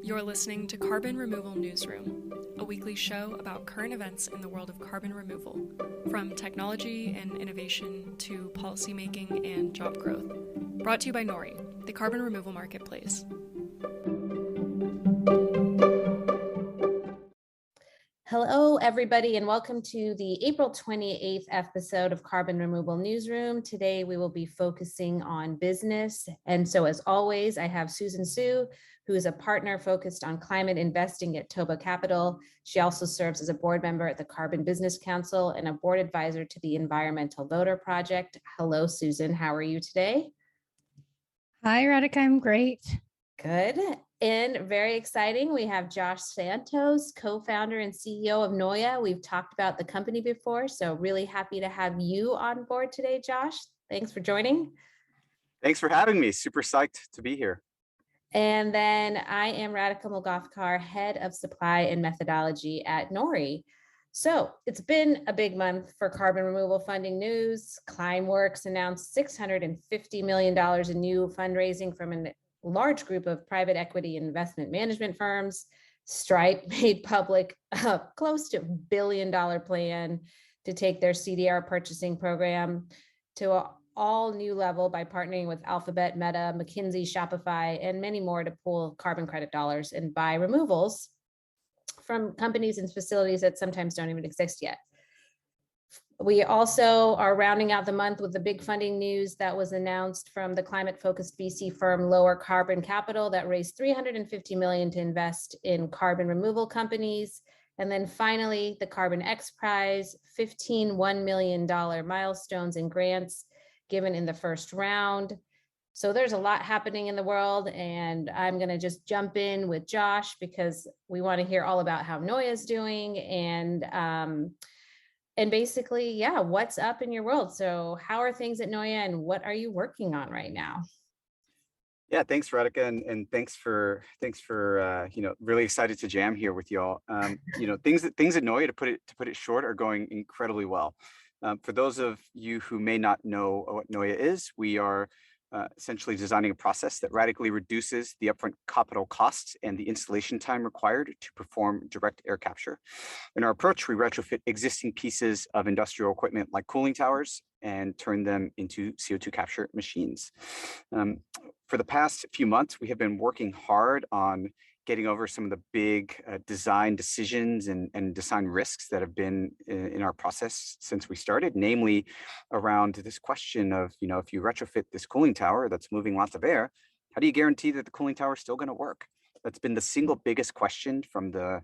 You're listening to Carbon Removal Newsroom, a weekly show about current events in the world of carbon removal, from technology and innovation to policymaking and job growth. Brought to you by Noya, the carbon removal marketplace. Hello, everybody, and welcome to the April 28th episode of Carbon Removal Newsroom. Today, we will be focusing on business. And so, as always, I have Susan Su, who is a partner focused on climate investing at Toba Capital. She also serves as a board member at the Carbon Business Council and a board advisor to the Environmental Voter Project. Hello, Susan. How are you today? Hi, Radhika. I'm great. Good. And very exciting, we have Josh Santos, co-founder and CEO of Noya. We've talked about the company before, so really happy to have you on board today, Josh. Thanks for joining. Thanks for having me. Super psyched to be here. And then I am Radhika Mulgafkar, head of supply and methodology at Noya. So it's been a big month for carbon removal funding news. Climeworks announced $650 million in new fundraising from a large group of private equity and investment management firms. Stripe made public a close to $1 billion plan to take their CDR purchasing program to an all new level by partnering with Alphabet, Meta, McKinsey, Shopify, and many more to pool carbon credit dollars and buy removals from companies and facilities that sometimes don't even exist yet. We also are rounding out the month with the big funding news that was announced from the climate-focused VC firm Lowercarbon Capital that raised $350 million to invest in carbon removal companies. And then finally, the Carbon Xprize, $1 million milestones and grants given in the first round. So there's a lot happening in the world, and I'm going to just jump in with Josh because we want to hear all about how Noya is doing and basically, yeah, what's up in your world? So how are things at Noya and what are you working on right now? Yeah, thanks, Radhika, and thanks for really excited to jam here with y'all. Things at Noya, to put it short, are going incredibly well. For those of you who may not know what Noya is, we are essentially designing a process that radically reduces the upfront capital costs and the installation time required to perform direct air capture. In our approach, we retrofit existing pieces of industrial equipment like cooling towers and turn them into CO2 capture machines. For the past few months, we have been working hard on getting over some of the big design decisions and design risks that have been in our process since we started, namely around this question of, if you retrofit this cooling tower that's moving lots of air, how do you guarantee that the cooling tower is still going to work? That's been the single biggest question from the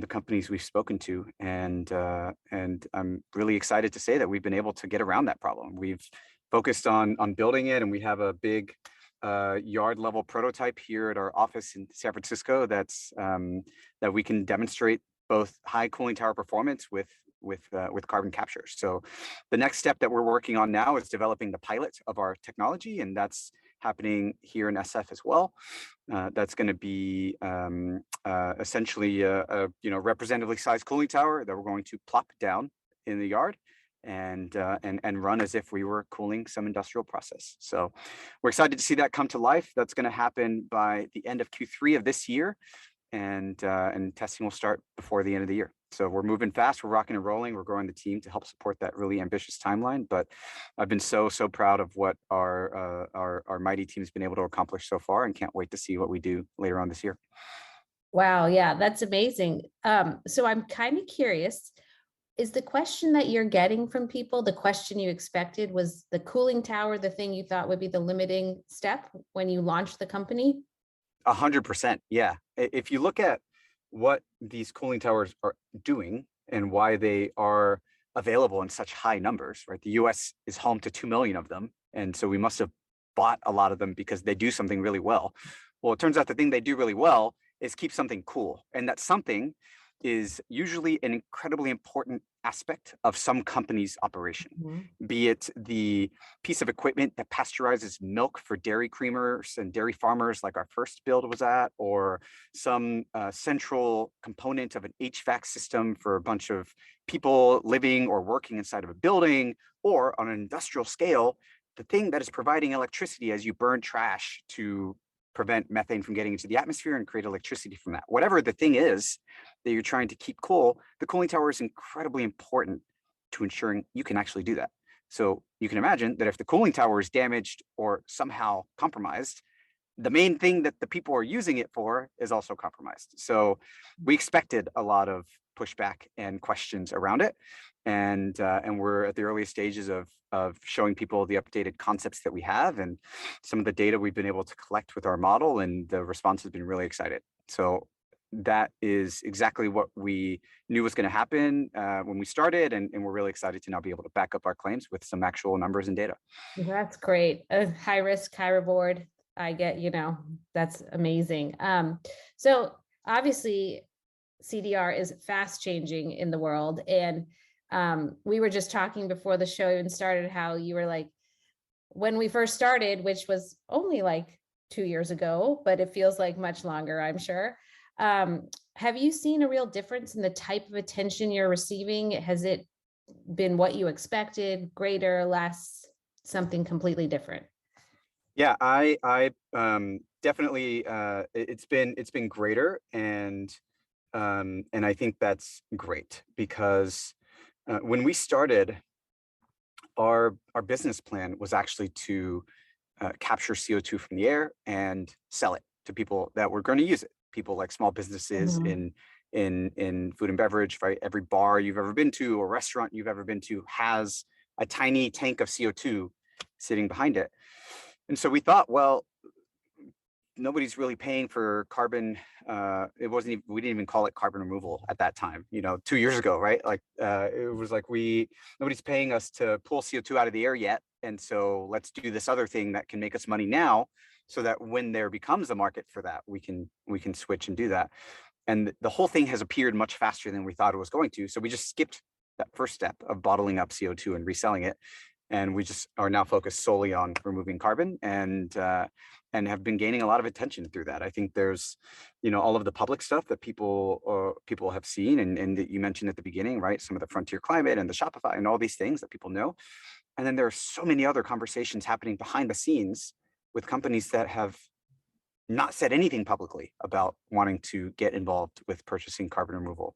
companies we've spoken to, and I'm really excited to say that we've been able to get around that problem. We've focused on building it, and we have a big yard level prototype here at our office in San Francisco that's that we can demonstrate both high cooling tower performance with carbon capture. So the next step that we're working on now is developing the pilot of our technology, and that's happening here in SF as well. That's going to be essentially a representatively sized cooling tower that we're going to plop down in the yard and run as if we were cooling some industrial process. So we're excited to see that come to life. That's going to happen by the end of Q3 of this year, and testing will start before the end of the year. So we're moving fast, we're rocking and rolling, we're growing the team to help support that really ambitious timeline. But I've been so proud of what our mighty team's been able to accomplish so far, and can't wait to see what we do later on this year. Wow, yeah, that's amazing. So I'm kind of curious, is the question that you're getting from people the question you expected? Was the cooling tower the thing you thought would be the limiting step when you launched the company? 100%, yeah. If you look at what these cooling towers are doing and why they are available in such high numbers, right? The US is home to 2 million of them. And so we must have bought a lot of them because they do something really well. Well, it turns out the thing they do really well is keep something cool. And that something is usually an incredibly important aspect of some company's operation, be it the piece of equipment that pasteurizes milk for dairy creamers and dairy farmers like our first build was at, or some central component of an HVAC system for a bunch of people living or working inside of a building, or on an industrial scale, the thing that is providing electricity as you burn trash to prevent methane from getting into the atmosphere and create electricity from that. Whatever the thing is that you're trying to keep cool, the cooling tower is incredibly important to ensuring you can actually do that. So you can imagine that if the cooling tower is damaged or somehow compromised, the main thing that the people are using it for is also compromised. So we expected a lot of pushback and questions around it. And we're at the earliest stages of showing people the updated concepts that we have and some of the data we've been able to collect with our model, and the response has been really excited. So that is exactly what we knew was going to happen when we started, and we're really excited to now be able to back up our claims with some actual numbers and data. That's great. High risk, high reward. I get, that's amazing. So obviously CDR is fast changing in the world. And we were just talking before the show even started how you were like, when we first started, which was only like 2 years ago, but it feels like much longer, I'm sure. Have you seen a real difference in the type of attention you're receiving? Has it been what you expected, greater, less, something completely different? Yeah, I definitely it's been greater, and I think that's great because when we started, our business plan was actually to capture CO2 from the air and sell it to people that were going to use it. People like small businesses in food and beverage, right? Every bar you've ever been to or restaurant you've ever been to has a tiny tank of CO2 sitting behind it. And so we thought, well, nobody's really paying for carbon. We didn't even call it carbon removal at that time, 2 years ago, right? Like it was like nobody's paying us to pull CO2 out of the air yet. And so let's do this other thing that can make us money now, so that when there becomes a market for that, we can switch and do that. And the whole thing has appeared much faster than we thought it was going to. So we just skipped that first step of bottling up CO2 and reselling it. And we just are now focused solely on removing carbon, and have been gaining a lot of attention through that. I think there's, all of the public stuff that people have seen, and that you mentioned at the beginning, right? Some of the Frontier Climate and the Shopify and all these things that people know. And then there are so many other conversations happening behind the scenes with companies that have not said anything publicly about wanting to get involved with purchasing carbon removal.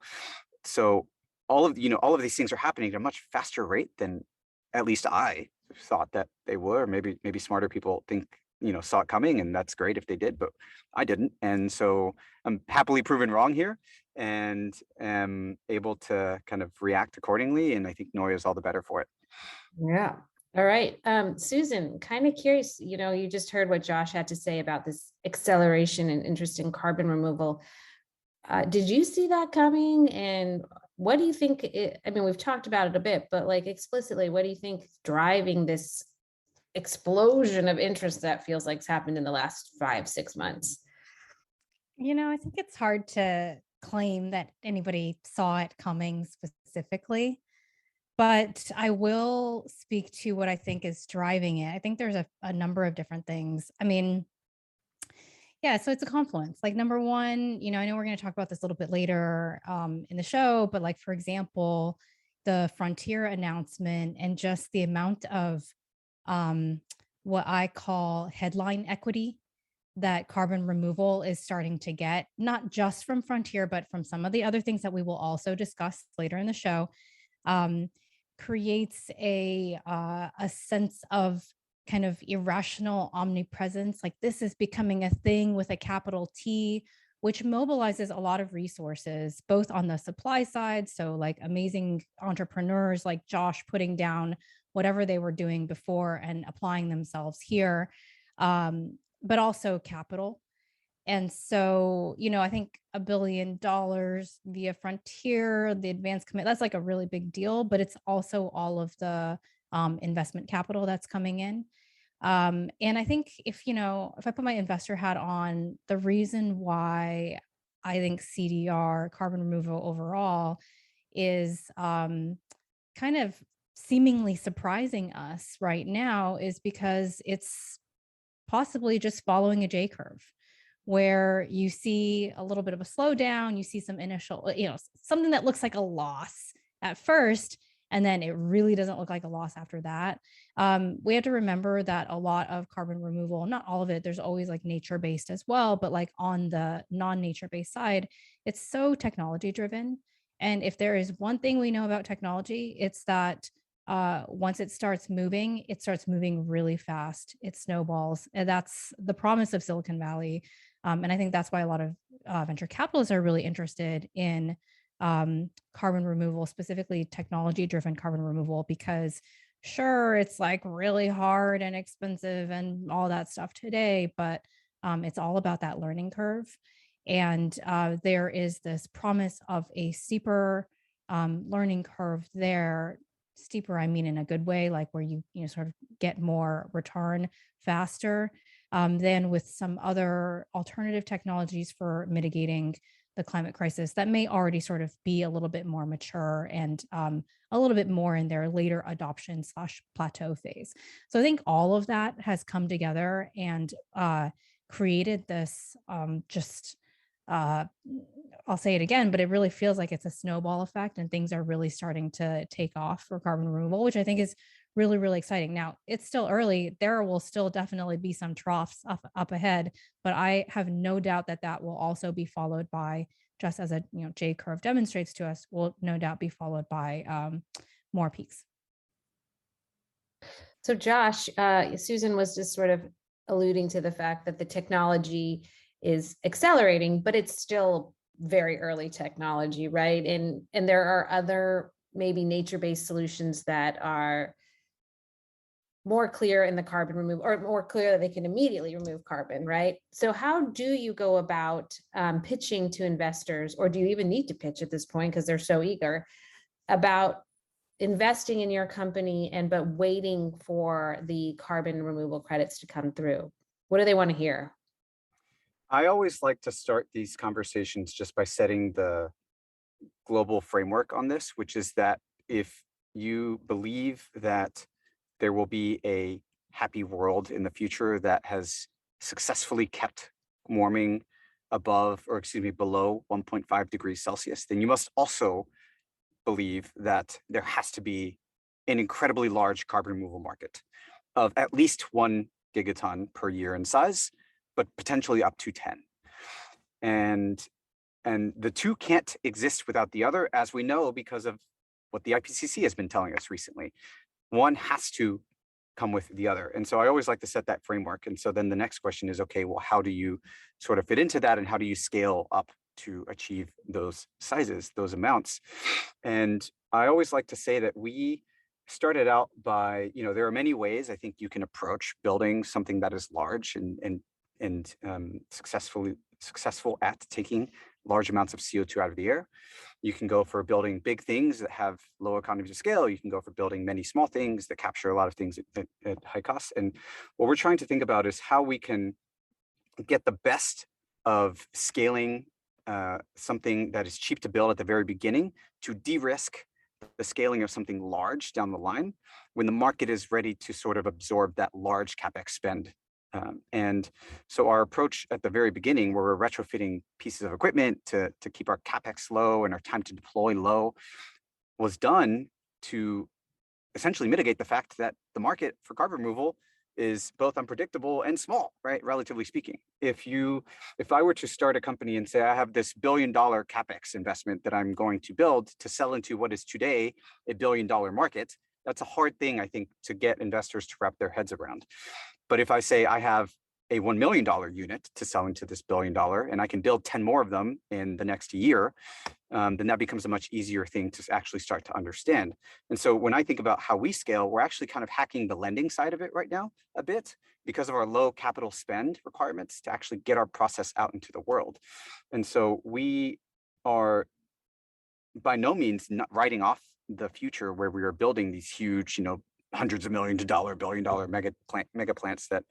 So all of these things are happening at a much faster rate than at least I thought that they were. Maybe smarter people saw it coming, and that's great if they did, but I didn't. And so I'm happily proven wrong here, and am able to kind of react accordingly. And I think Noya is all the better for it. Yeah. All right. Susan, kind of curious, you just heard what Josh had to say about this acceleration and interest in carbon removal. Did you see that coming? And what do you think? We've talked about it a bit, but like explicitly, what do you think is driving this explosion of interest that feels like it's happened in the last 5-6 months? I think it's hard to claim that anybody saw it coming specifically, but I will speak to what I think is driving it. I think there's a number of different things. Yeah, so it's a confluence. Like number one, I know we're going to talk about this a little bit later in the show, but like, for example, the Frontier announcement and just the amount of what I call headline equity that carbon removal is starting to get, not just from Frontier, but from some of the other things that we will also discuss later in the show, creates a sense of kind of irrational omnipresence. Like this is becoming a thing with a capital T, which mobilizes a lot of resources, both on the supply side. So like amazing entrepreneurs like Josh putting down whatever they were doing before and applying themselves here, but also capital. And so, I think $1 billion via Frontier, the advanced commit, that's like a really big deal, but it's also all of the investment capital that's coming in. And I think if I put my investor hat on, the reason why I think CDR, carbon removal overall, is kind of seemingly surprising us right now is because it's possibly just following a J curve, where you see a little bit of a slowdown, you see some initial, something that looks like a loss at first, and then it really doesn't look like a loss after that. We have to remember that a lot of carbon removal, not all of it, there's always like nature-based as well, but like on the non-nature-based side, it's so technology driven. And if there is one thing we know about technology, it's that once it starts moving really fast. It snowballs. And that's the promise of Silicon Valley. And I think that's why a lot of venture capitalists are really interested in carbon removal, specifically technology driven carbon removal, because sure, it's like really hard and expensive and all that stuff today, but it's all about that learning curve. And there is this promise of a steeper learning curve there. Steeper, I mean in a good way, like where you sort of get more return faster than with some other alternative technologies for mitigating the climate crisis that may already sort of be a little bit more mature and a little bit more in their later adoption / plateau phase. So I think all of that has come together and created this I'll say it again, but it really feels like it's a snowball effect and things are really starting to take off for carbon removal, which I think is really, really exciting. Now, it's still early. There will still definitely be some troughs up ahead, but I have no doubt that that will also be followed by, just as a J curve demonstrates to us, will no doubt be followed by more peaks. So Josh, Susan was just sort of alluding to the fact that the technology is accelerating, but it's still very early technology, right? And there are other maybe nature-based solutions that are more clear in the carbon removal, or more clear that they can immediately remove carbon, right? So how do you go about pitching to investors, or do you even need to pitch at this point because they're so eager about investing in your company but waiting for the carbon removal credits to come through? What do they want to hear? I always like to start these conversations just by setting the global framework on this, which is that if you believe that there will be a happy world in the future that has successfully kept warming below 1.5 degrees Celsius, then you must also believe that there has to be an incredibly large carbon removal market of at least 1 gigaton per year in size, but potentially up to 10. And the two can't exist without the other, as we know, because of what the IPCC has been telling us recently. One has to come with the other. And so I always like to set that framework. And so then the next question is, okay, well, how do you sort of fit into that, and how do you scale up to achieve those sizes, those amounts? And I always like to say that we started out by, there are many ways I think you can approach building something that is large and successful at taking large amounts of CO2 out of the air. You can go for building big things that have low economies of scale. You can go for building many small things that capture a lot of things at high costs. And what we're trying to think about is how we can get the best of scaling something that is cheap to build at the very beginning to de-risk the scaling of something large down the line when the market is ready to sort of absorb that large CapEx spend. And so our approach at the very beginning, where we're retrofitting pieces of equipment to keep our CapEx low and our time to deploy low, was done to essentially mitigate the fact that the market for carbon removal is both unpredictable and small, right? Relatively speaking. If I were to start a company and say, I have this $1 billion CapEx investment that I'm going to build to sell into what is today a $1 billion market, that's a hard thing, I think, to get investors to wrap their heads around. But if I say I have a $1 million unit to sell into this $1 billion, and I can build 10 more of them in the next year, then that becomes a much easier thing to actually start to understand. And so when I think about how we scale, we're actually kind of hacking the lending side of it right now a bit because of our low capital spend requirements to actually get our process out into the world. And so we are by no means not writing off the future where we are building these huge, hundreds of millions of dollar, $1 billion mega plants that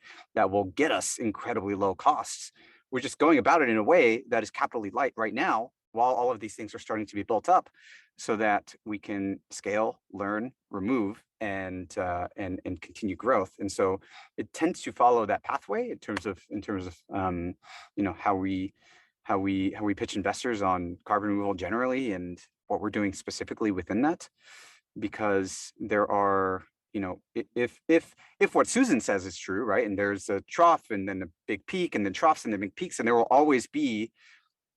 will get us incredibly low costs. We're just going about it in a way that is capitally light right now, while all of these things are starting to be built up, so that we can scale, learn, remove, and continue growth. And so it tends to follow that pathway in terms of how we pitch investors on carbon removal generally and what we're doing specifically within that, because there are if what Susan says is true, right, and there's a trough and then a big peak and then troughs and then big peaks, and there will always be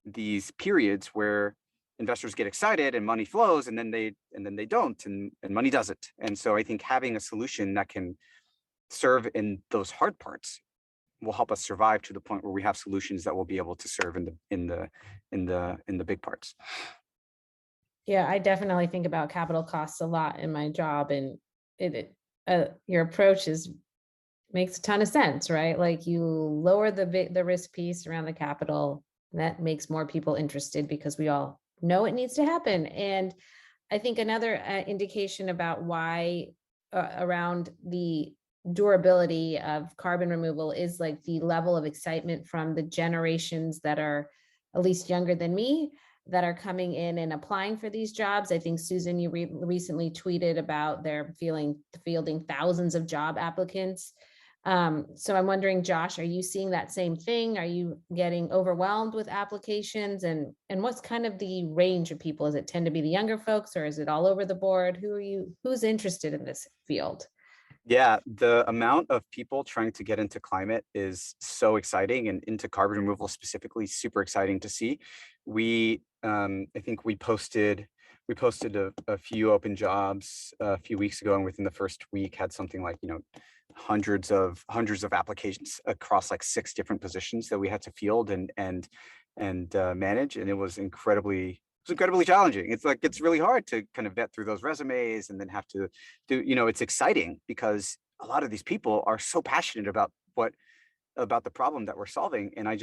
these periods where investors get excited and money flows, and then they don't, and money doesn't. And so I think having a solution that can serve in those hard parts will help us survive to the point where we have solutions that will be able to serve in the big parts. Yeah, I definitely think about capital costs a lot in my job, and your approach makes a ton of sense, right? Like you lower the risk piece around the capital, and that makes more people interested because we all know it needs to happen. And I think another indication about why around the durability of carbon removal is like the level of excitement from the generations that are at least younger than me that are coming in and applying for these jobs. I think, Susan, you recently tweeted about their fielding thousands of job applicants. So I'm wondering, Josh, are you seeing that same thing? Are you getting overwhelmed with applications? And what's kind of the range of people? Does it tend to be the younger folks, or is it all over the board? Who's interested in this field? Yeah, the amount of people trying to get into climate is so exciting, and into carbon removal specifically, super exciting to see. I think we posted a few open jobs a few weeks ago, and within the first week had something like, hundreds of applications across like 6 different positions that we had to field and manage, and it was incredibly challenging. It's really hard to kind of vet through those resumes and then have to do, it's exciting because a lot of these people are so passionate about the problem that we're solving. And I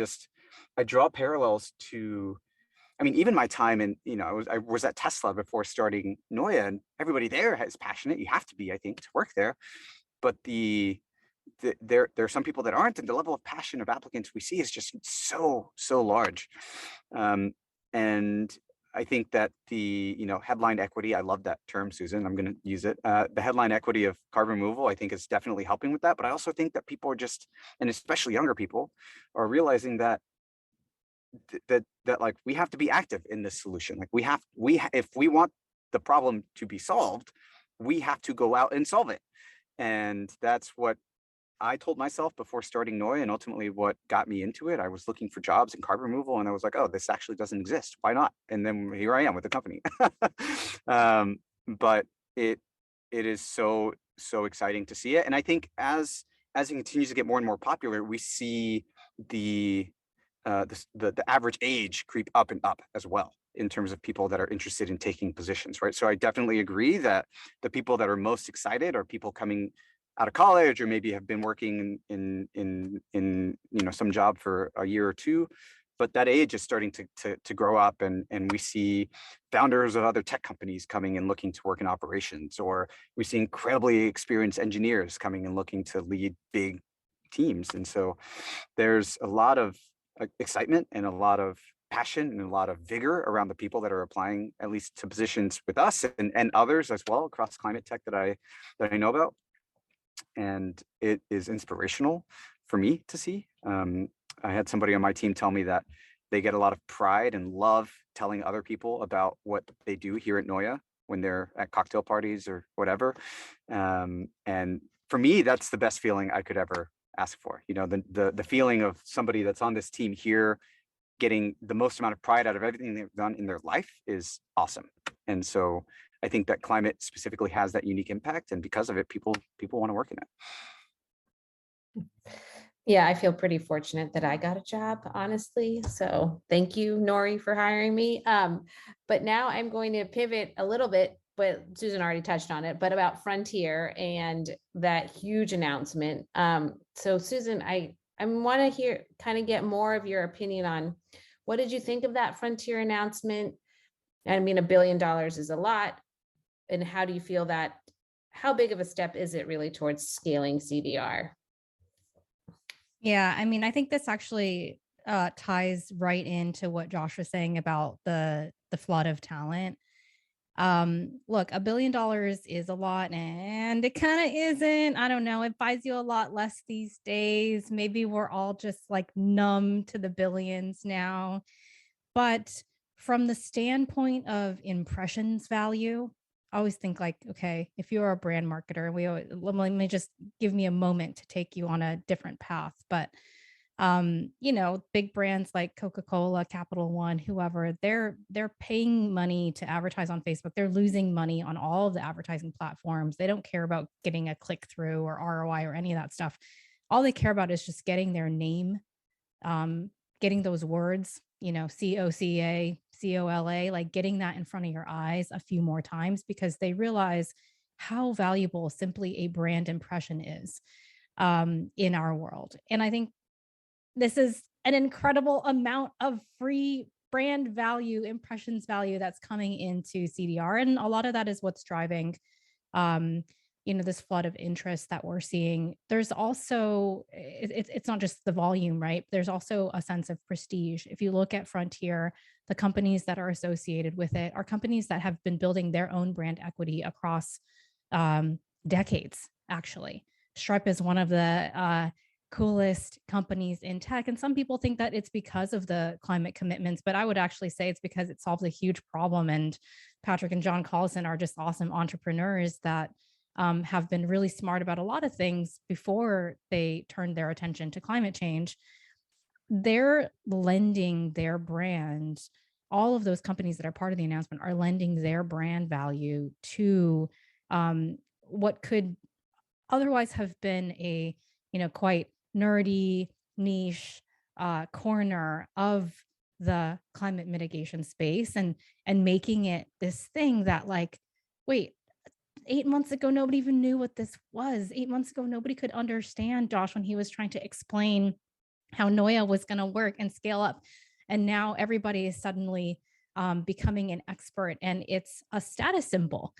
draw parallels to, I mean, even my time in, I was at Tesla before starting Noya, and everybody there is passionate. You have to be, I think, to work there. But there are some people that aren't, and the level of passion of applicants we see is just so large. And I think that the headline equity, I love that term, Susan, I'm going to use it. The headline equity of carbon removal, I think, is definitely helping with that. But I also think that people are just, and especially younger people, are realizing that like we have to be active in this solution. Like if we want the problem to be solved, we have to go out and solve it. And that's what I told myself before starting Noya, and ultimately what got me into it. I was looking for jobs in carbon removal, and I was like, oh, this actually doesn't exist. Why not? And then here I am with the company. But it is so exciting to see it. And I think as it continues to get more and more popular, we see the average age creep up and up as well in terms of people that are interested in taking positions, right? So I definitely agree that the people that are most excited are people coming out of college, or maybe have been working in some job for a year or two, but that age is starting to grow up, and we see founders of other tech companies coming and looking to work in operations, or we see incredibly experienced engineers coming and looking to lead big teams. And so there's a lot of excitement and a lot of passion and a lot of vigor around the people that are applying, at least to positions with us and others as well across climate tech that I know about. And it is inspirational for me to see. I had somebody on my team tell me that they get a lot of pride and love telling other people about what they do here at Noya when they're at cocktail parties or whatever. And for me, that's the best feeling I could ever ask for. The feeling of somebody that's on this team here getting the most amount of pride out of everything they've done in their life is awesome. And so I think that climate specifically has that unique impact, and because of it, people want to work in it. Yeah, I feel pretty fortunate that I got a job, honestly. So thank you, Nori, for hiring me. But now I'm going to pivot a little bit, but Susan already touched on it, but about Frontier and that huge announcement. So Susan, I want to get more of your opinion on what did you think of that Frontier announcement? I mean, $1 billion is a lot. And how do you feel how big of a step is it really towards scaling CDR? Yeah, I mean, I think this actually ties right into what Josh was saying about the flood of talent. Look, $1 billion is a lot, and it kind of isn't. I don't know. It buys you a lot less these days. Maybe we're all just like numb to the billions now. But from the standpoint of impressions value, I always think like, okay, if you're a brand marketer, let me just give me a moment to take you on a different path. But big brands like Coca-Cola, Capital One, whoever, they're paying money to advertise on Facebook. They're losing money on all of the advertising platforms. They don't care about getting a click through or ROI or any of that stuff. All they care about is just getting their name, getting those words, COCA, COLA, like getting that in front of your eyes a few more times, because they realize how valuable simply a brand impression is in our world. And I think this is an incredible amount of free brand value, impressions value that's coming into CDR. And a lot of that is what's driving, this flood of interest that we're seeing. There's also, it's not just the volume, right? There's also a sense of prestige. If you look at Frontier, the companies that are associated with it are companies that have been building their own brand equity across decades, actually. Stripe is one of the coolest companies in tech. And some people think that it's because of the climate commitments, but I would actually say it's because it solves a huge problem. And Patrick and John Collison are just awesome entrepreneurs that have been really smart about a lot of things before they turned their attention to climate change. They're lending their brand. All of those companies that are part of the announcement are lending their brand value to what could otherwise have been a, quite nerdy niche corner of the climate mitigation space, and making it this thing that, like, wait, 8 months ago nobody even knew what this was. 8 months ago nobody could understand Josh when he was trying to explain how Noya was going to work and scale up, and now everybody is suddenly becoming an expert, and it's a status symbol.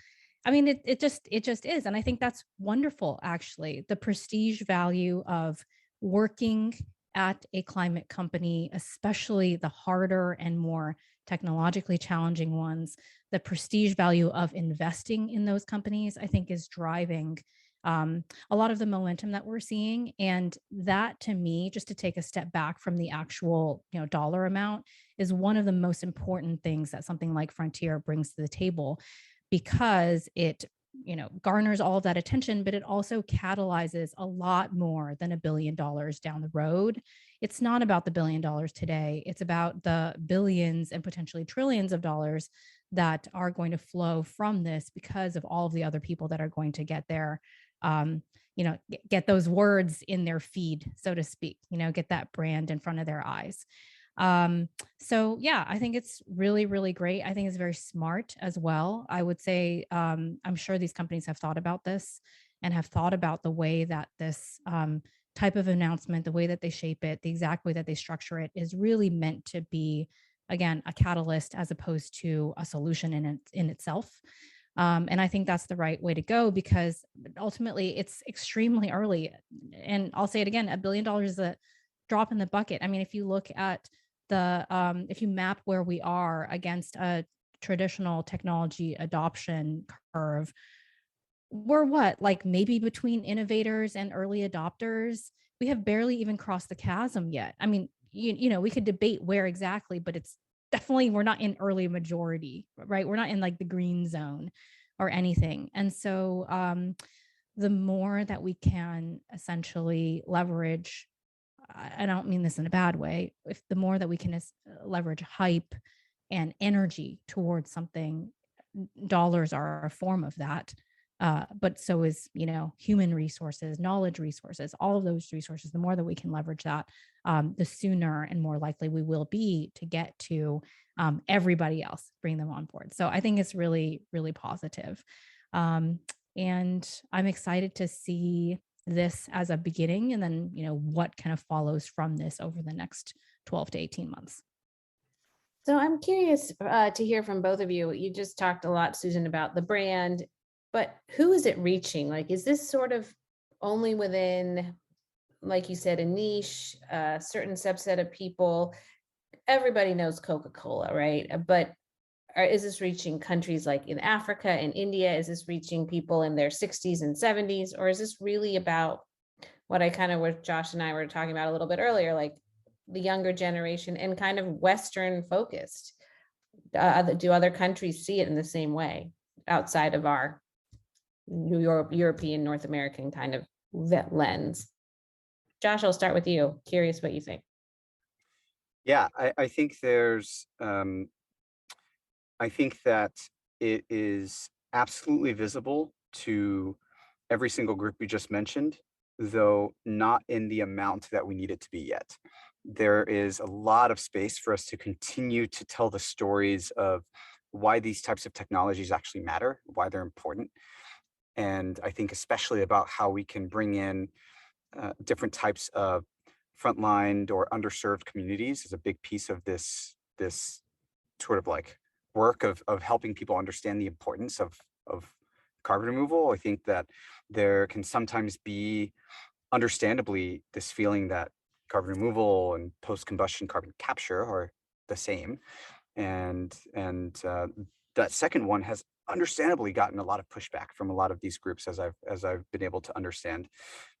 I mean, it just is. And I think that's wonderful, actually. The prestige value of working at a climate company, especially the harder and more technologically challenging ones, the prestige value of investing in those companies, I think, is driving a lot of the momentum that we're seeing. And that, to me, just to take a step back from the actual, dollar amount, is one of the most important things that something like Frontier brings to the table, because it, garners all of that attention, but it also catalyzes a lot more than $1 billion down the road. It's not about the $1 billion today. It's about the billions and potentially trillions of dollars that are going to flow from this, because of all of the other people that are going to get there, get those words in their feed, so to speak, get that brand in front of their eyes. So yeah, I think it's really, really great. I think it's very smart as well. I would say, I'm sure these companies have thought about this and have thought about the way that this type of announcement, the way that they shape it, the exact way that they structure it, is really meant to be, again, a catalyst as opposed to a solution in itself. And I think that's the right way to go, because ultimately it's extremely early. And I'll say it again, $1 billion is a drop in the bucket. I mean, if you look at if you map where we are against a traditional technology adoption curve, we're what, like maybe between innovators and early adopters, we have barely even crossed the chasm yet. I mean, we could debate where exactly, but it's definitely, we're not in early majority, right? We're not in like the green zone or anything. And so the more that we can essentially leverage, I don't mean this in a bad way, if the more that we can leverage hype and energy towards something, dollars are a form of that. But so is, human resources, knowledge resources, all of those resources. The more that we can leverage that, the sooner and more likely we will be to get to everybody else, bring them on board. So I think it's really, really positive. And I'm excited to see this as a beginning, and then, what kind of follows from this over the next 12 to 18 months. So I'm curious to hear from both of you. You just talked a lot, Susan, about the brand, but who is it reaching? Like, is this sort of only within, like you said, a niche, a certain subset of people? Everybody knows Coca-Cola, right? But is this reaching countries like in Africa and India? Is this reaching people in their 60s and 70s? Or is this really about what Josh and I were talking about a little bit earlier, like the younger generation and kind of Western focused? Do other countries see it in the same way? outside of our European, North American kind of lens. Josh, I'll start with you. Curious what you think. Yeah, I think there's, I think that it is absolutely visible to every single group we just mentioned, though not in the amount that we need it to be yet. There is a lot of space for us to continue to tell the stories of why these types of technologies actually matter, why they're important. And I think especially about how we can bring in different types of frontline or underserved communities is a big piece of this sort of like work of helping people understand the importance of carbon removal. I think that there can sometimes be, understandably, this feeling that carbon removal and post-combustion carbon capture are the same, and that second one has understandably gotten a lot of pushback from a lot of these groups, as I've been able to understand,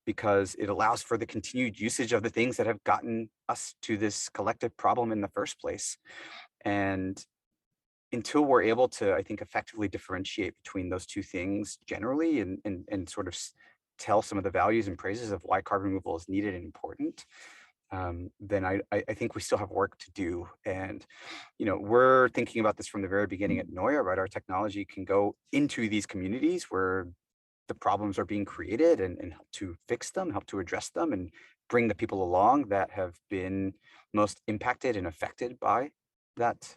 because it allows for the continued usage of the things that have gotten us to this collective problem in the first place. And until we're able to, I think, effectively differentiate between those two things generally, and sort of tell some of the values and praises of why carbon removal is needed and important, then I think we still have work to do. And, we're thinking about this from the very beginning at Noya, right? Our technology can go into these communities where the problems are being created, and help to fix them, help to address them, and bring the people along that have been most impacted and affected by that,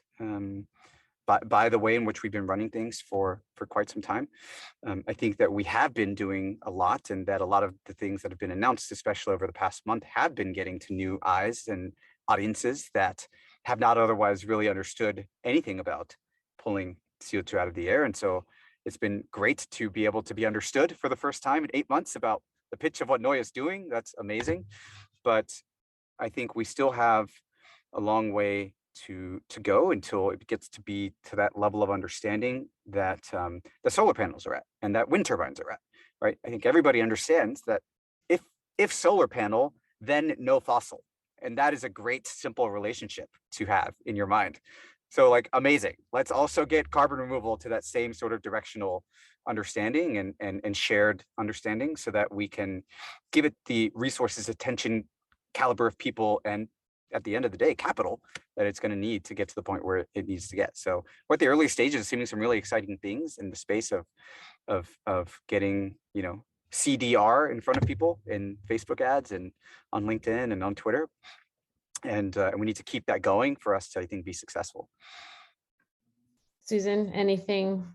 by the way in which we've been running things for quite some time. I think that we have been doing a lot, and that a lot of the things that have been announced, especially over the past month, have been getting to new eyes and audiences that have not otherwise really understood anything about pulling CO2 out of the air. And so it's been great to be able to be understood for the first time in 8 months about the pitch of what Noya is doing. That's amazing. But I think we still have a long way to go until it gets to be to that level of understanding that the solar panels are at, and that wind turbines are at, right? I think everybody understands that if solar panel, then no fossil. And that is a great, simple relationship to have in your mind. So like, amazing. Let's also get carbon removal to that same sort of directional understanding and shared understanding, so that we can give it the resources, attention, caliber of people, and at the end of the day, capital that it's going to need to get to the point where it needs to get. So we're at the early stages of seeing some really exciting things in the space of getting, CDR in front of people in Facebook ads and on LinkedIn and on Twitter. And we need to keep that going for us to, I think, be successful. Susan, anything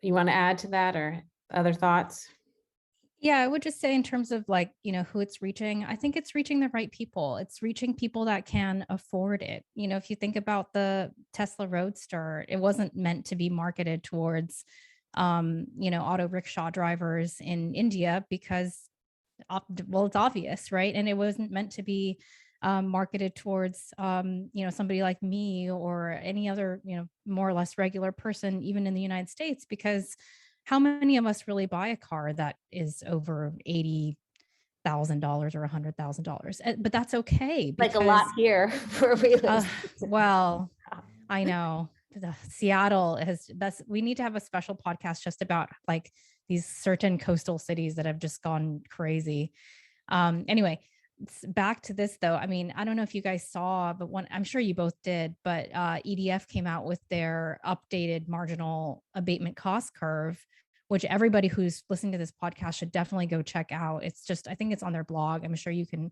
you want to add to that, or other thoughts? Yeah, I would just say in terms of like, who it's reaching, I think it's reaching the right people. It's reaching people that can afford it. If you think about the Tesla Roadster, it wasn't meant to be marketed towards, auto rickshaw drivers in India because, well, it's obvious, right? And it wasn't meant to be marketed towards, somebody like me or any other, more or less regular person, even in the United States, because how many of us really buy a car that is over $80,000 or $100,000? But that's okay. Like a lot here where we live. Well, I know Seattle we need to have a special podcast just about like these certain coastal cities that have just gone crazy. Anyway, back to this though. I mean, I don't know if you guys saw, but I'm sure you both did, but EDF came out with their updated marginal abatement cost curve, which everybody who's listening to this podcast should definitely go check out. It's just, I think it's on their blog. I'm sure you can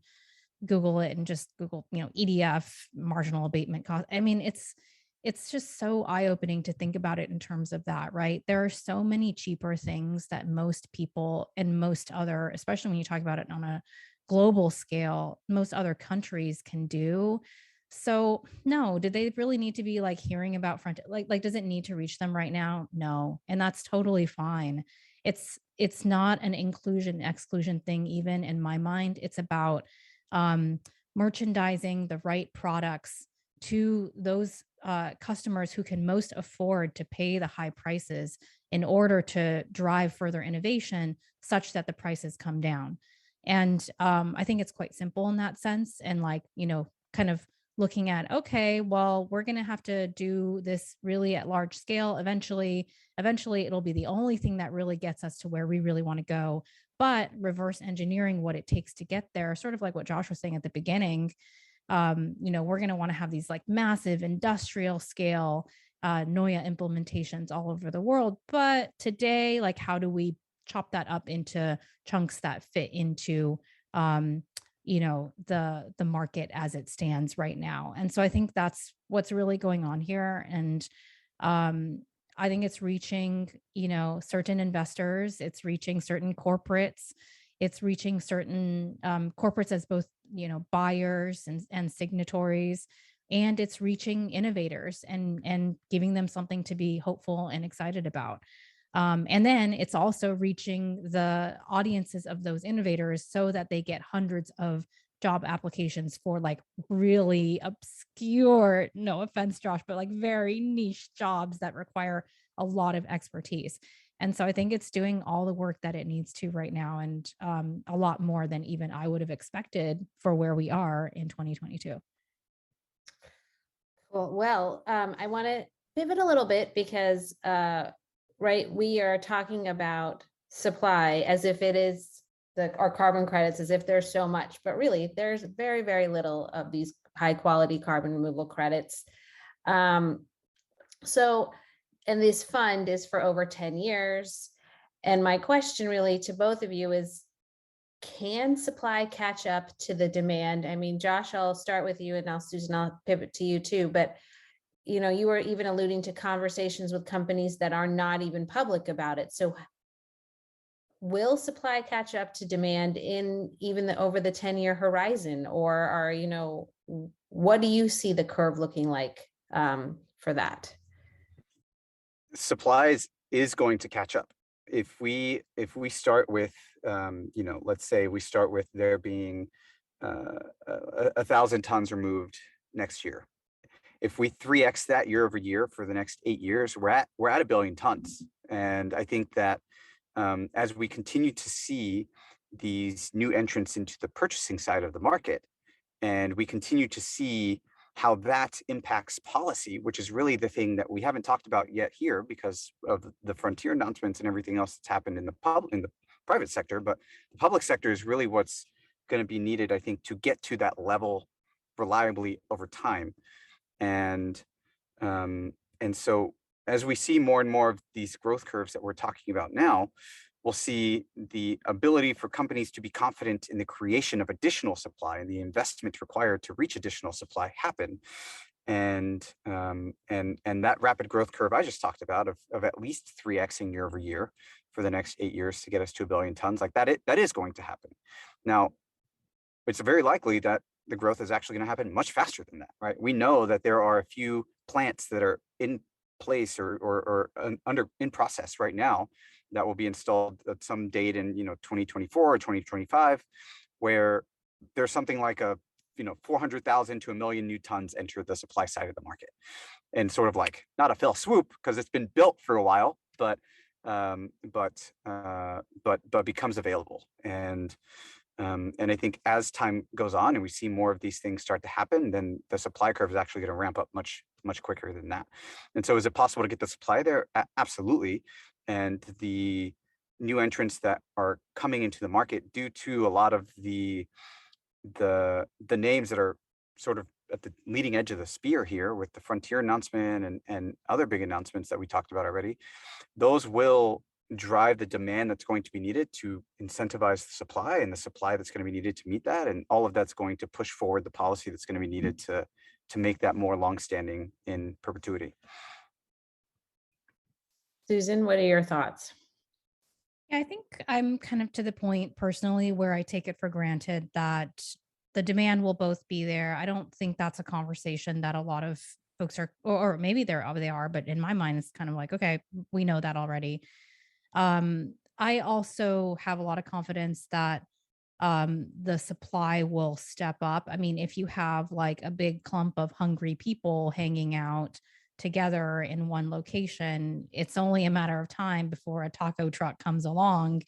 Google it and just Google, EDF marginal abatement cost. I mean, it's just so eye-opening to think about it in terms of that, right? There are so many cheaper things that most people and most other, especially when you talk about it on a global scale, most other countries can do. So no, do they really need to be like hearing about like, does it need to reach them right now? No. And that's totally fine. It's not an inclusion exclusion thing, even in my mind. It's about merchandising the right products to those customers who can most afford to pay the high prices in order to drive further innovation such that the prices come down. And I think it's quite simple in that sense. And like, kind of looking at, okay, well, we're going to have to do this really at large scale. Eventually, it'll be the only thing that really gets us to where we really want to go. But reverse engineering what it takes to get there, sort of like what Josh was saying at the beginning. We're going to want to have these like massive industrial scale Noya implementations all over the world. But today, like, how do we chop that up into chunks that fit into the market as it stands right now? And so I think that's what's really going on here. And I think it's reaching certain investors, it's reaching certain corporates, it's reaching certain corporates as both buyers and signatories, and it's reaching innovators and giving them something to be hopeful and excited about. And then it's also reaching the audiences of those innovators so that they get hundreds of job applications for like really obscure, no offense, Josh, but like very niche jobs that require a lot of expertise. And so I think it's doing all the work that it needs to right now, and a lot more than even I would have expected for where we are in 2022. Cool. Well, I want to pivot a little bit because, we are talking about supply as if it is our carbon credits, as if there's so much, but really there's very, very little of these high quality carbon removal credits. And this fund is for over 10 years. And my question really to both of you is, can supply catch up to the demand? I mean, Josh, I'll start with you, and now Susan, I'll pivot to you too. But, you were even alluding to conversations with companies that are not even public about it. So will supply catch up to demand in even over the 10-year horizon? Or what do you see the curve looking like for that? Supplies is going to catch up. If we start with, let's say we start with there being 1,000 tons removed next year. If we 3x that year over year for the next 8 years, we're at 1 billion tons. And I think that as we continue to see these new entrants into the purchasing side of the market, and we continue to see how that impacts policy, which is really the thing that we haven't talked about yet here because of the frontier announcements and everything else that's happened in the private sector. But the public sector is really what's going to be needed, I think, to get to that level reliably over time. And so as we see more and more of these growth curves that we're talking about now, we'll see the ability for companies to be confident in the creation of additional supply and the investment required to reach additional supply happen. And that rapid growth curve I just talked about of at least 3xing year over year for the next 8 years to get us to 1 billion tons, like that is going to happen. Now, it's very likely that the growth is actually going to happen much faster than that, right? We know that there are a few plants that are in place or in process right now that will be installed at some date in 2024 or 2025, where there's something like 400,000 to 1 million new tons enter the supply side of the market, and sort of like not a fell swoop because it's been built for a while, but becomes available. And I think as time goes on and we see more of these things start to happen, then the supply curve is actually going to ramp up much quicker than that. And so is it possible to get the supply there? Absolutely. And the new entrants that are coming into the market due to a lot of the names that are sort of at the leading edge of the spear here with the frontier announcement and other big announcements that we talked about already, those will drive the demand that's going to be needed to incentivize the supply and the supply that's going to be needed to meet that. And all of that's going to push forward the policy that's going to be needed to make that more longstanding in perpetuity. Susan, what are your thoughts? Yeah, I think I'm kind of to the point personally where I take it for granted that the demand will both be there. I don't think that's a conversation that a lot of folks are, or maybe they are, but in my mind, it's kind of like, okay, we know that already. I also have a lot of confidence that the supply will step up. I mean, if you have like a big clump of hungry people hanging out together in one location, it's only a matter of time before a taco truck comes along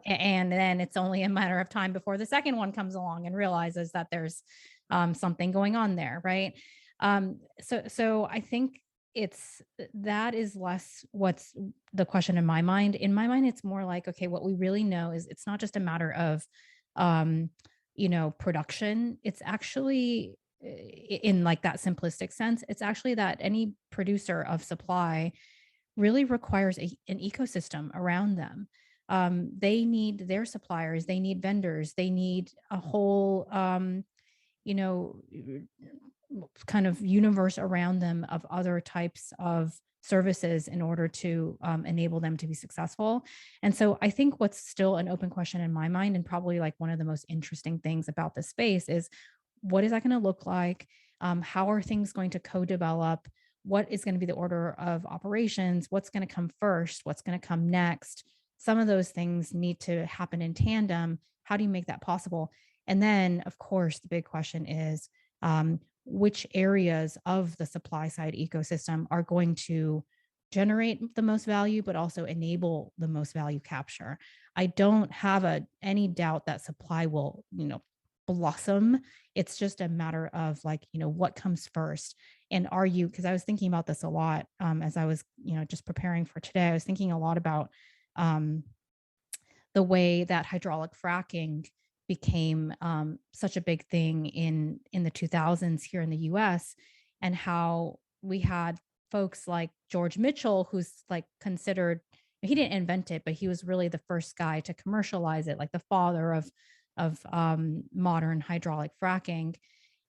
And then it's only a matter of time before the second one comes along and realizes that there's something going on there, right? So I think that is less what's the question in my mind. In my mind, it's more like, okay, what we really know is it's not just a matter of, production. It's actually in like that simplistic sense, it's actually that any producer of supply really requires an ecosystem around them. They need their suppliers, they need vendors, they need a whole, you know, kind of universe around them of other types of services in order to enable them to be successful. And so I think what's still an open question in my mind, and probably like one of the most interesting things about this space, is what is that going to look like? How are things going to co-develop? What is going to be the order of operations? What's going to come first? What's going to come next? Some of those things need to happen in tandem. How do you make that possible? And then, of course, the big question is, which areas of the supply side ecosystem are going to generate the most value, but also enable the most value capture. I don't have any doubt that supply will, blossom. It's just a matter of like, what comes first. And because I was thinking about this a lot as I was, just preparing for today, I was thinking a lot about the way that hydraulic fracking became such a big thing in the 2000s here in the US, and how we had folks like George Mitchell, who's like considered, he didn't invent it, but he was really the first guy to commercialize it, like the father of modern hydraulic fracking.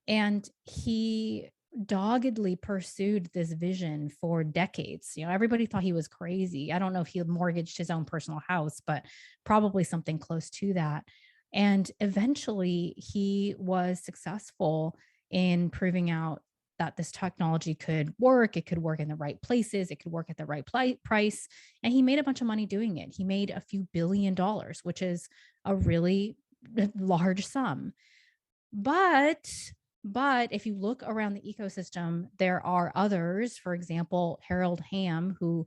And he doggedly pursued this vision for decades. Everybody thought he was crazy. I don't know if he mortgaged his own personal house, but probably something close to that. And eventually he was successful in proving out that this technology could work. It could work in the right places. It could work at the right price. And he made a bunch of money doing it. He made a few $billion, which is a really large sum. But if you look around the ecosystem, there are others, for example, Harold Hamm, who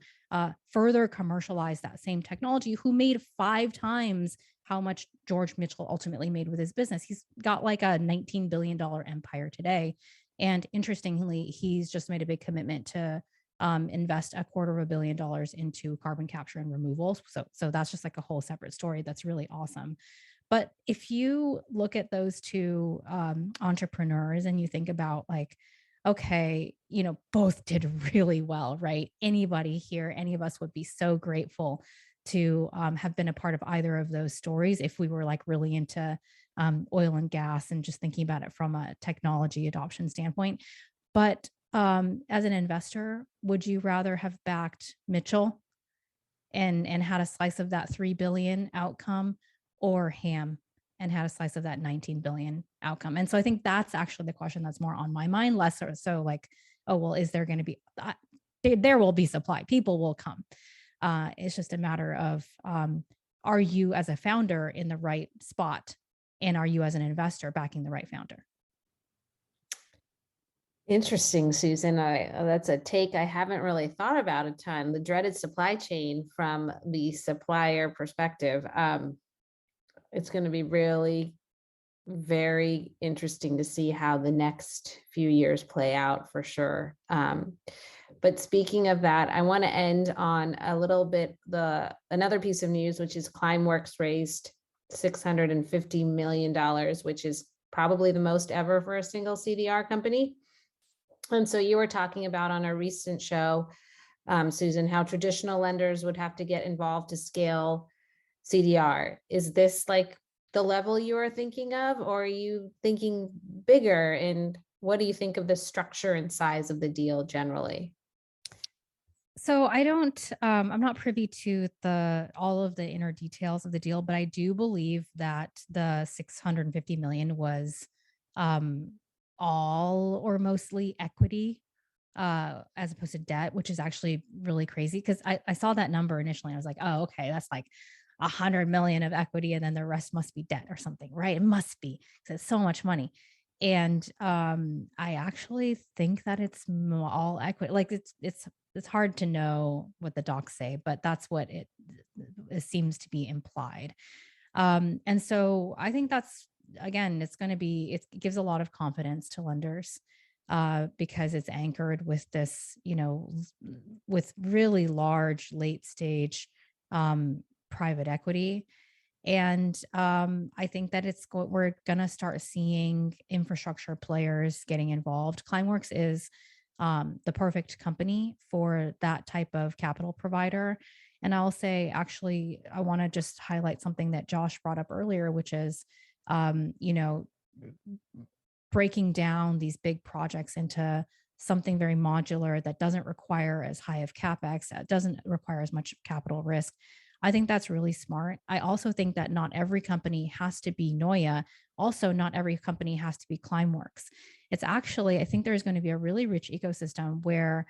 further commercialized that same technology, who made 5 times how much George Mitchell ultimately made with his business. He's got like a $19 billion empire today. And interestingly, he's just made a big commitment to invest $250 million into carbon capture and removal. So that's just like a whole separate story. That's really awesome. But if you look at those two entrepreneurs and you think about like, okay, both did really well, right? Anybody here, any of us would be so grateful to have been a part of either of those stories if we were like really into oil and gas and just thinking about it from a technology adoption standpoint. But as an investor, would you rather have backed Mitchell and had a slice of that 3 billion outcome, or Ham and had a slice of that 19 billion outcome? And so I think that's actually the question that's more on my mind, less so like, oh, well, is there going to be, there will be supply, people will come. It's just a matter of, are you as a founder in the right spot? And are you as an investor backing the right founder? Interesting, Susan. That's a take I haven't really thought about a ton. The dreaded supply chain from the supplier perspective. It's going to be really very interesting to see how the next few years play out for sure. But speaking of that, I want to end on a little bit another piece of news, which is Climeworks raised $650 million, which is probably the most ever for a single CDR company. And so you were talking about on a recent show, Susan, how traditional lenders would have to get involved to scale CDR. Is this like the level you are thinking of, or are you thinking bigger? And what do you think of the structure and size of the deal generally? So I'm not privy to all of the inner details of the deal, but I do believe that the 650 million was all or mostly equity as opposed to debt, which is actually really crazy because I saw that number initially. I was like, oh, okay, that's like 100 million of equity and then the rest must be debt or something, right? It must be because it's so much money. And I actually think that it's all equity. Like it's it's hard to know what the docs say, but that's what it seems to be implied. And so I think that's, again, it gives a lot of confidence to lenders because it's anchored with this, with really large late stage private equity. And I think that we're going to start seeing infrastructure players getting involved. Climeworks is the perfect company for that type of capital provider. And I'll say, actually, I want to just highlight something that Josh brought up earlier, which is, breaking down these big projects into something very modular that doesn't require as high of CapEx, that doesn't require as much capital risk. I think that's really smart. I also think that not every company has to be Noya. Also, not every company has to be Climeworks. It's actually, I think there's going to be a really rich ecosystem where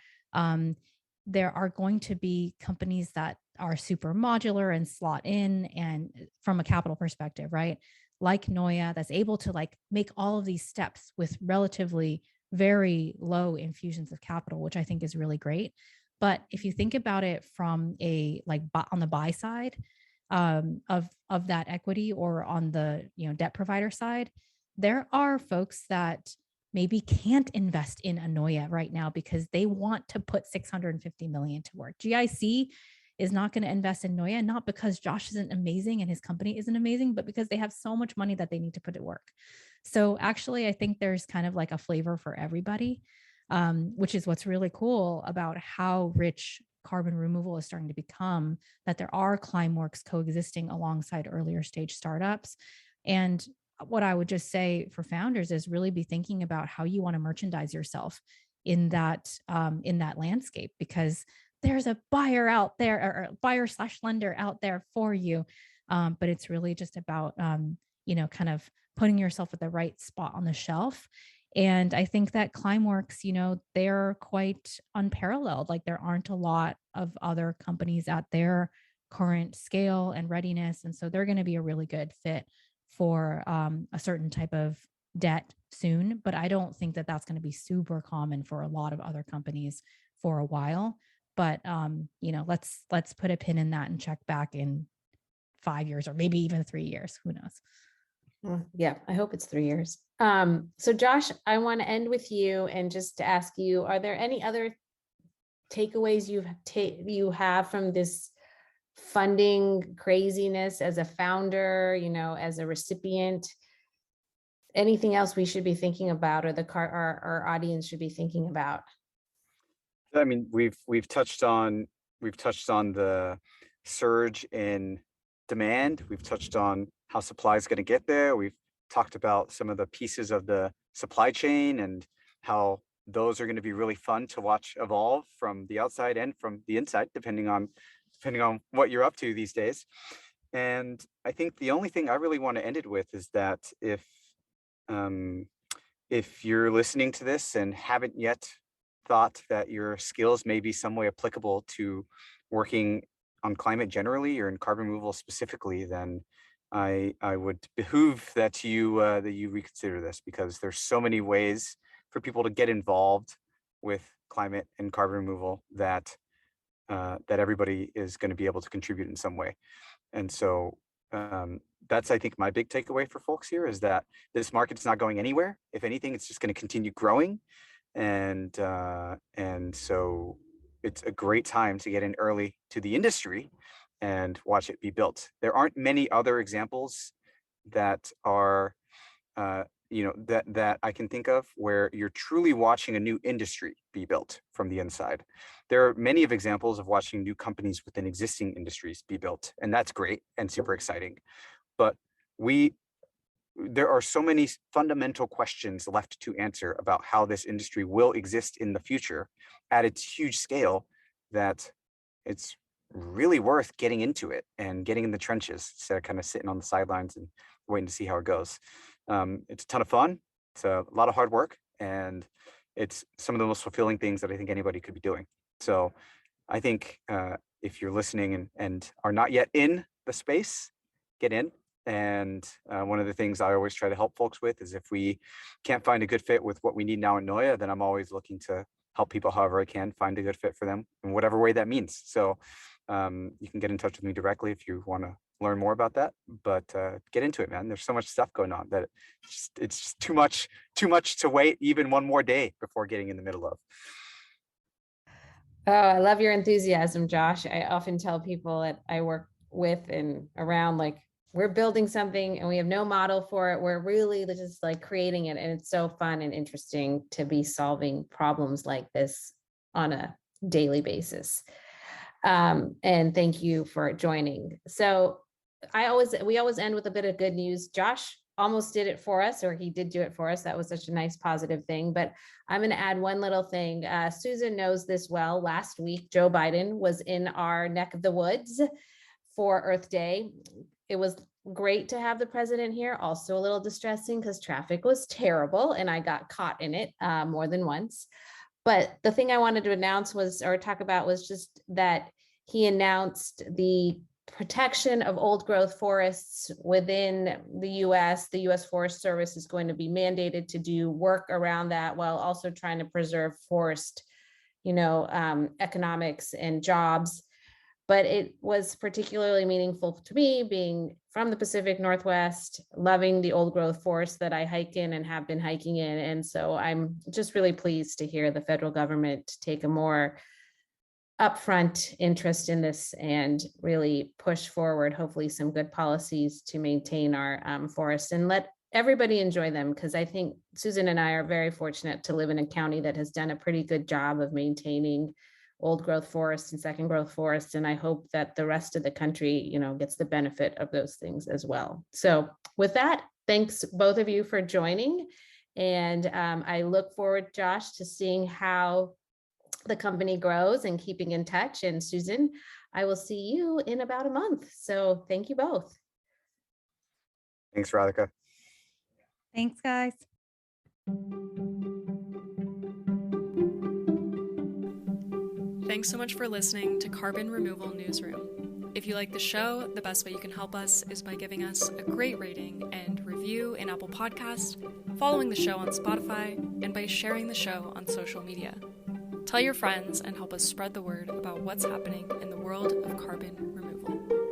there are going to be companies that are super modular and slot in, and from a capital perspective, right? Like Noya, that's able to like make all of these steps with relatively very low infusions of capital, which I think is really great. But if you think about it from on the buy side of that equity, or on the debt provider side, there are folks that maybe can't invest in a Noya right now because they want to put $650 million to work. GIC is not going to invest in Noya, not because Josh isn't amazing and his company isn't amazing, but because they have so much money that they need to put to work. So actually, I think there's kind of like a flavor for everybody, which is what's really cool about how rich carbon removal is starting to become, that there are Climeworks coexisting alongside earlier stage startups. And what I would just say for founders is really be thinking about how you want to merchandise yourself in that landscape, because there's a buyer out there, or a buyer/lender out there for you. But it's really just about, kind of putting yourself at the right spot on the shelf. And I think that Climeworks, they're quite unparalleled. Like, there aren't a lot of other companies at their current scale and readiness. And so they're going to be a really good fit for a certain type of debt soon. But I don't think that that's going to be super common for a lot of other companies for a while. But let's put a pin in that and check back in 5 years, or maybe even 3 years. Who knows? Yeah, I hope it's 3 years. So Josh, I want to end with you and just to ask you, are there any other takeaways you have from this funding craziness as a founder, as a recipient? Anything else we should be thinking about, or our audience should be thinking about? I mean, we've touched on the surge in demand. We've touched on how supply is going to get there. We've talked about some of the pieces of the supply chain and how those are going to be really fun to watch evolve from the outside and from the inside, depending on what you're up to these days. And I think the only thing I really want to end it with is that if you're listening to this and haven't yet thought that your skills may be some way applicable to working on climate generally or in carbon removal specifically, then I would behoove that you reconsider this, because there's so many ways for people to get involved with climate and carbon removal that everybody is going to be able to contribute in some way. And so that's, I think, my big takeaway for folks here is that this market's not going anywhere. If anything, it's just going to continue growing. And so it's a great time to get in early to the industry and watch it be built. There aren't many other examples that are, that I can think of where you're truly watching a new industry be built from the inside. There are many of examples of watching new companies within existing industries be built, and that's great and super exciting. But there are so many fundamental questions left to answer about how this industry will exist in the future at its huge scale, that it's really worth getting into it and getting in the trenches instead of kind of sitting on the sidelines and waiting to see how it goes. It's a ton of fun. It's a lot of hard work, and it's some of the most fulfilling things that I think anybody could be doing. So I think if you're listening and are not yet in the space, get in. And one of the things I always try to help folks with is, if we can't find a good fit with what we need now in Noya, then I'm always looking to help people however I can find a good fit for them in whatever way that means. So you can get in touch with me directly if you want to learn more about that, but get into it, man. There's so much stuff going on that it's just too much to wait even one more day before getting in the middle of. Oh, I love your enthusiasm, Josh. I often tell people that I work with and around, like, we're building something and we have no model for it. We're really just like creating it. And it's so fun and interesting to be solving problems like this on a daily basis. And thank you for joining. So we always end with a bit of good news. Josh almost did it for us, or he did do it for us. That was such a nice positive thing, but I'm going to add one little thing. Susan knows this well. Last week, Joe Biden was in our neck of the woods for Earth Day. It was great to have the president here. Also a little distressing because traffic was terrible and I got caught in it more than once. But the thing I wanted to announce talk about was just that he announced the protection of old growth forests within the US. The US Forest Service is going to be mandated to do work around that while also trying to preserve forest, economics and jobs. But it was particularly meaningful to me, being from the Pacific Northwest, loving the old growth forest that I hike in and have been hiking in. And so I'm just really pleased to hear the federal government take a more upfront interest in this and really push forward, hopefully, some good policies to maintain our forests and let everybody enjoy them. Because I think Susan and I are very fortunate to live in a county that has done a pretty good job of maintaining old growth forests and second growth forests. And I hope that the rest of the country, gets the benefit of those things as well. So with that, thanks both of you for joining. And I look forward, Josh, to seeing how the company grows and keeping in touch. And Susan, I will see you in about a month. So thank you both. Thanks, Radhika. Thanks, guys. Thanks so much for listening to Carbon Removal Newsroom. If you like the show, the best way you can help us is by giving us a great rating and review in Apple Podcasts, following the show on Spotify, and by sharing the show on social media. Tell your friends and help us spread the word about what's happening in the world of carbon removal.